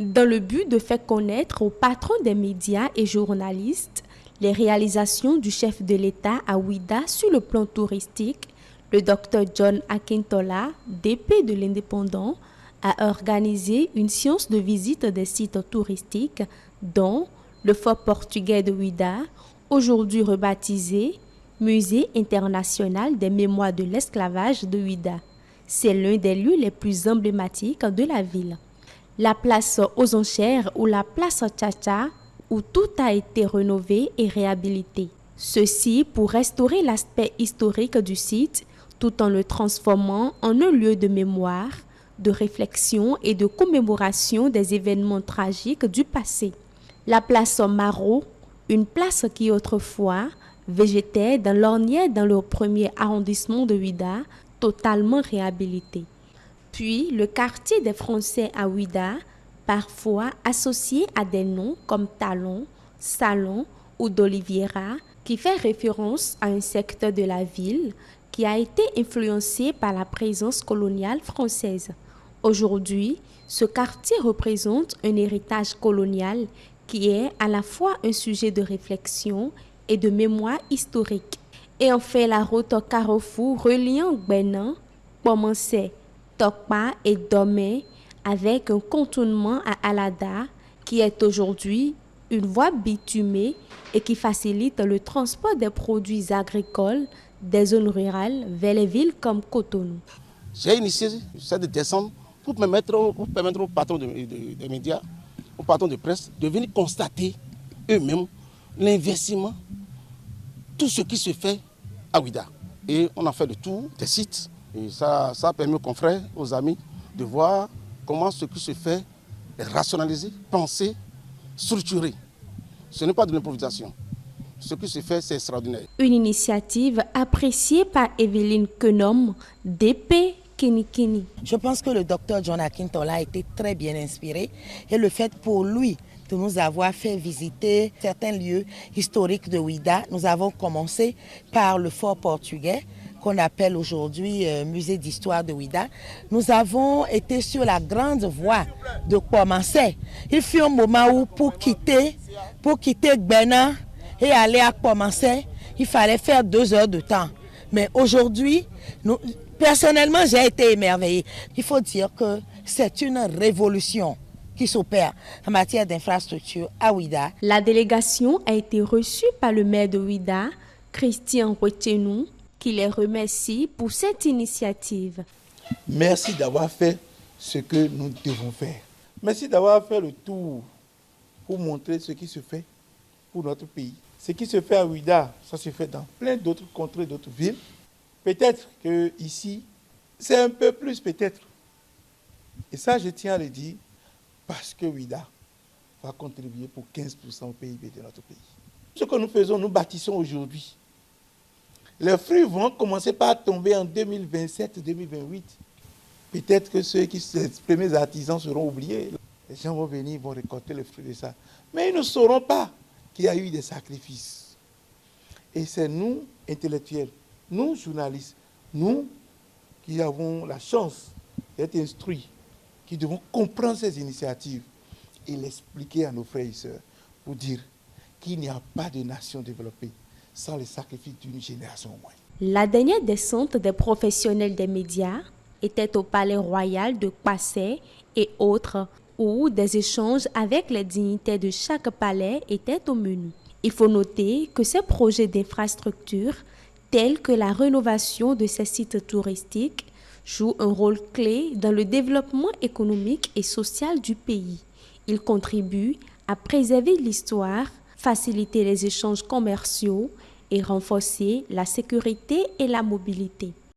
Dans le but de faire connaître aux patrons des médias et journalistes les réalisations du chef de l'État à Ouidah sur le plan touristique, le Dr John Akintola, DP de l'Indépendant, a organisé une séance de visite des sites touristiques dont le fort portugais de Ouidah, aujourd'hui rebaptisé Musée international des mémoires de l'esclavage de Ouidah. C'est l'un des lieux les plus emblématiques de la ville. La place aux enchères ou la place Tcha-Tcha, où tout a été rénové et réhabilité. Ceci pour restaurer l'aspect historique du site tout en le transformant en un lieu de mémoire, de réflexion et de commémoration des événements tragiques du passé. La place Marot, une place qui autrefois végétait dans l'ornière dans le premier arrondissement de Ouidah, totalement réhabilité. Puis le quartier des Français à Ouidah, parfois associé à des noms comme Talon, Salon ou d'Oliviera, qui fait référence à un secteur de la ville qui a été influencé par la présence coloniale française. Aujourd'hui, ce quartier représente un héritage colonial qui est à la fois un sujet de réflexion et de mémoire historique. Et enfin, la route au carrefour reliant Gbenan, Pomancé, Tokpa et Domé avec un contournement à Alada qui est aujourd'hui une voie bitumée et qui facilite le transport des produits agricoles des zones rurales vers les villes comme Cotonou. J'ai initié cette descente pour permettre aux patrons des médias, aux patrons de presse de venir constater eux-mêmes l'investissement, tout ce qui se fait à Ouidah. Et on a fait le tour des sites. Et ça a permis aux confrères, aux amis de voir comment ce qui se fait est rationalisé, pensé, structuré. Ce n'est pas de l'improvisation. Ce qui se fait, c'est extraordinaire. Une initiative appréciée par Evelyne Kenom, DP Kenikini. Je pense que le docteur John Akintola a été très bien inspiré et le fait pour lui de nous avoir fait visiter certains lieux historiques de Ouidah, nous avons commencé par le fort portugais qu'on appelle aujourd'hui musée d'histoire de Ouidah. Nous avons été sur la grande voie de Pomancé. Il fut un moment où pour quitter Gbenan et aller à Pomancé, il fallait faire 2 heures de temps. Mais aujourd'hui, personnellement, j'ai été émerveillée. Il faut dire que c'est une révolution qui s'opère en matière d'infrastructure à Ouidah. La délégation a été reçue par le maire de Ouidah, Christian Wetchenou, qui les remercie pour cette initiative. Merci d'avoir fait ce que nous devons faire. Merci d'avoir fait le tour pour montrer ce qui se fait pour notre pays. Ce qui se fait à Ouidah, ça se fait dans plein d'autres contrées, d'autres villes. Peut-être qu'ici, c'est un peu plus peut-être. Et ça, je tiens à le dire, parce que Ouidah va contribuer pour 15% au PIB de notre pays. Ce que nous faisons, nous bâtissons aujourd'hui. Les fruits vont commencer par tomber en 2027-2028. Peut-être que les premiers artisans seront oubliés. Les gens vont venir, vont récolter les fruits de ça. Mais ils ne sauront pas qu'il y a eu des sacrifices. Et c'est nous, intellectuels, nous, journalistes, nous qui avons la chance d'être instruits, qui devons comprendre ces initiatives et l'expliquer à nos frères et sœurs pour dire qu'il n'y a pas de nation développée sans les sacrifices d'une génération au moins. La dernière descente des professionnels des médias était au Palais Royal de Kpassé et autres, où des échanges avec les dignitaires de chaque palais étaient au menu. Il faut noter que ces projets d'infrastructure, tels que la rénovation de ces sites touristiques, jouent un rôle clé dans le développement économique et social du pays. Ils contribuent à préserver l'histoire, faciliter les échanges commerciaux et renforcer la sécurité et la mobilité.